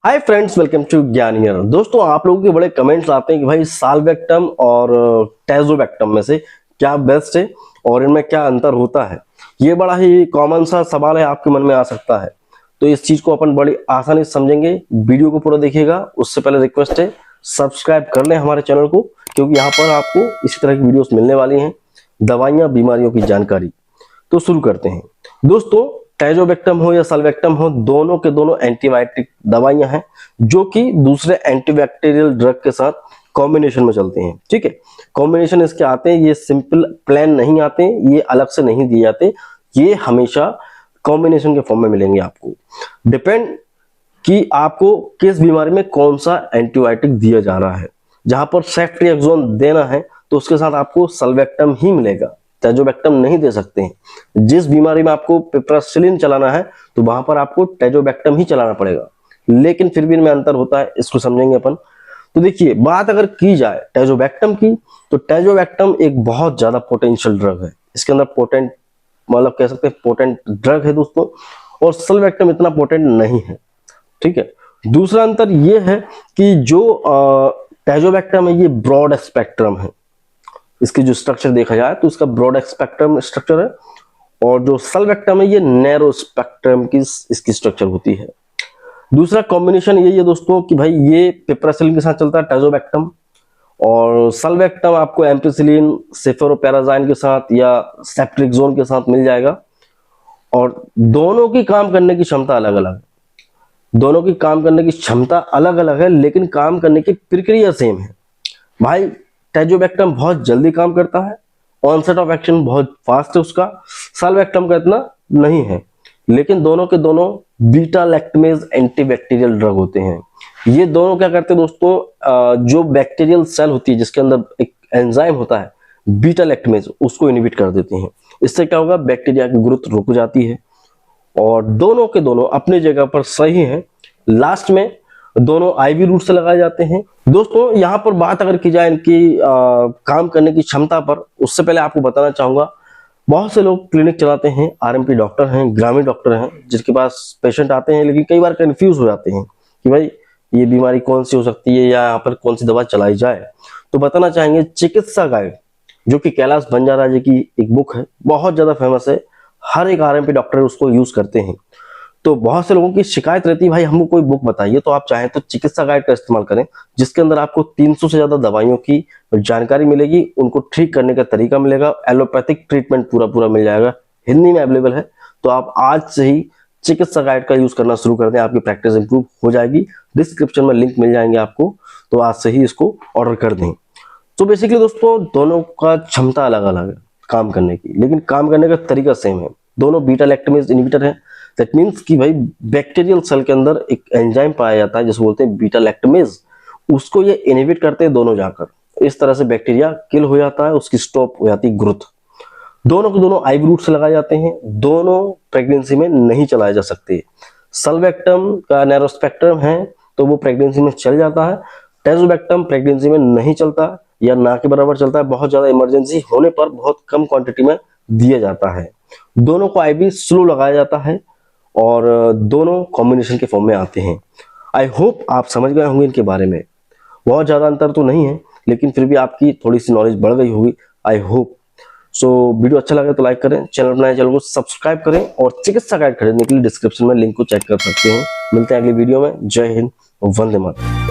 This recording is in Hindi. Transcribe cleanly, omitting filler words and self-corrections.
हाय फ्रेंड्स, वेलकम टू ज्ञानियर। दोस्तों, आप लोगों के बड़े कमेंट्स आते हैं कि भाई साल्वेक्टम और टैजोवेक्टम में से क्या बेस्ट है और इनमें क्या अंतर होता है। ये बड़ा ही कॉमन सा सवाल है, आपके मन में आ सकता है। तो इस चीज को अपन बड़ी आसानी से समझेंगे। वीडियो को पूरा देखिएगा। उससे पहले रिक्वेस्ट है, सब्सक्राइब कर लें हमारे चैनल को, क्योंकि यहाँ पर आपको इसी तरह की वीडियोस मिलने वाली हैं, दवाइयाँ, बीमारियों की जानकारी। तो शुरू करते हैं दोस्तों। टैजोवेक्टम हो या साल्वेक्टम हो, दोनों के दोनों एंटीबायोटिक दवाइयां हैं जो कि दूसरे एंटीबैक्टीरियल ड्रग के साथ कॉम्बिनेशन में चलते हैं। ठीक है, कॉम्बिनेशन इसके आते हैं, ये सिंपल प्लान नहीं आते, ये अलग से नहीं दिए जाते, ये हमेशा कॉम्बिनेशन के फॉर्म में मिलेंगे आपको। डिपेंड कि आपको किस बीमारी में कौन सा एंटीबायोटिक दिया जा रहा है। जहां पर सेफ्ट्रिएक्सोन देना है तो उसके साथ आपको साल्वेक्टम ही मिलेगा, टैजोवेक्टम नहीं दे सकते हैं। जिस बीमारी में आपको पिपरासिलिन चलाना है तो वहां पर आपको टैजोवेक्टम ही चलाना पड़ेगा, लेकिन फिर भी इनमें अंतर होता है, इसको समझेंगे अपन। तो देखिए, बात अगर की जाए टैजोवेक्टम की, तो टैजोवेक्टम एक बहुत ज्यादा पोटेंशियल ड्रग है। इसके अंदर पोटेंट, मतलब कह सकते हैं पोटेंट ड्रग है दोस्तों, और साल्वेक्टम इतना पोटेंट नहीं है। ठीक है, दूसरा अंतर यह है कि जो टैजोवेक्टम है ये ब्रॉड स्पेक्ट्रम है। इसकी जो स्ट्रक्चर देखा जाए तो इसका ब्रॉड स्पेक्ट्रम स्ट्रक्चर है, और जो साल्वेक्टम है ये नैरो स्पेक्ट्रम की इसकी स्ट्रक्चर होती है। दूसरा कॉम्बिनेशन यही है दोस्तों कि भाई ये पिपरासिलिन के साथ चलता है टैजोवेक्टम, और साल्वेक्टम आपको एम्पिसिलिन, सेफेरोपेराजाइन के साथ या सेफ्ट्रिक्सोन के साथ मिल जाएगा। और दोनों की काम करने की क्षमता अलग अलग है, दोनों की काम करने की क्षमता अलग अलग है, लेकिन काम करने की प्रक्रिया सेम है। भाई टैजोवेक्टम बहुत जल्दी काम करता है, ऑनसेट ऑफ एक्शन बहुत फास्ट है उसका, साल्वेक्टम का इतना नहीं है। लेकिन दोनों के दोनों बीटा लैक्टमेज एंटीबैक्टीरियल ड्रग होते हैं। ये दोनों क्या करते हैं दोस्तों, जो बैक्टीरियल सेल होती है जिसके अंदर एक एंजाइम होता है बीटा लैक्टमेज, उसको इनहिबिट कर देते हैं। इससे क्या होगा, बैक्टीरिया की ग्रोथ रुक जाती है। और दोनों के दोनों अपनी जगह पर सही हैं। लास्ट में दोनों आईवी रूट से लगाए जाते हैं। दोस्तों, यहाँ पर बात अगर की जाए इनकी काम करने की क्षमता पर, उससे पहले आपको बताना चाहूंगा, बहुत से लोग क्लिनिक चलाते हैं, आरएमपी डॉक्टर हैं, ग्रामीण डॉक्टर हैं, जिनके पास पेशेंट आते हैं, लेकिन कई बार कंफ्यूज हो जाते हैं कि भाई ये बीमारी कौन सी हो सकती है या यहाँ पर कौन सी दवा चलाई जाए। तो बताना चाहेंगे, चिकित्सा गाइड जो कि कैलाश बंजारा जी की एक बुक है, बहुत ज्यादा फेमस है, हर एक आरएमपी डॉक्टर उसको यूज करते हैं। तो बहुत से लोगों की शिकायत रहती है, भाई हमको कोई बुक बताइए। तो आप चाहें तो चिकित्सा गाइड का इस्तेमाल करें, जिसके अंदर आपको 300 से ज्यादा दवाइयों की जानकारी मिलेगी, उनको ठीक करने का तरीका मिलेगा, एलोपैथिक ट्रीटमेंट पूरा मिल जाएगा, हिंदी में अवेलेबल है। तो आप आज से ही चिकित्सा गाइड का यूज करना शुरू कर दें, आपकी प्रैक्टिस इंप्रूव हो जाएगी। डिस्क्रिप्शन में लिंक मिल जाएंगे आपको, तो आज से ही इसको ऑर्डर कर दें। तो बेसिकली दोस्तों, दोनों का क्षमता अलग अलग है काम करने की, लेकिन काम करने का तरीका सेम है। दोनों बीटा लैक्टमेज इनहिबिटर है। दैट मीन्स कि भाई बैक्टीरियल सेल के अंदर एक एंजाइम पाया जाता है जिसे बोलते हैं बीटा लैक्टमेज, उसको ये इनहिबिट करते हैं दोनों जाकर। इस तरह से बैक्टीरिया किल हो जाता है, उसकी स्टॉप हो जाती है ग्रोथ। दोनों के दोनों आईवी रूट से लगाए जाते हैं, दोनों प्रेगनेंसी में नहीं चलाए जा सकते। साल्वेक्टम का नैरो स्पेक्ट्रम है तो वो प्रेगनेंसी में चल जाता है, टैजोवेक्टम प्रेगनेंसी में नहीं चलता या ना के बराबर चलता है, बहुत ज्यादा इमरजेंसी होने पर बहुत कम क्वांटिटी में दिया जाता है। दोनों को आईवी स्लो लगाया जाता है और दोनों कॉम्बिनेशन के फॉर्म में आते हैं। आई होप आप समझ गए होंगे इनके बारे में। बहुत ज्यादा अंतर तो नहीं है, लेकिन फिर भी आपकी थोड़ी सी नॉलेज बढ़ गई होगी, आई होप। सो वीडियो अच्छा लगे तो लाइक करें, चैनल बनाए चैनल को सब्सक्राइब करें, और चिकित्सा गाइड खरीदने के लिए डिस्क्रिप्शन में लिंक को चेक कर सकते हैं। मिलते हैं अगली वीडियो में। जय हिंद, वंदे मातरम।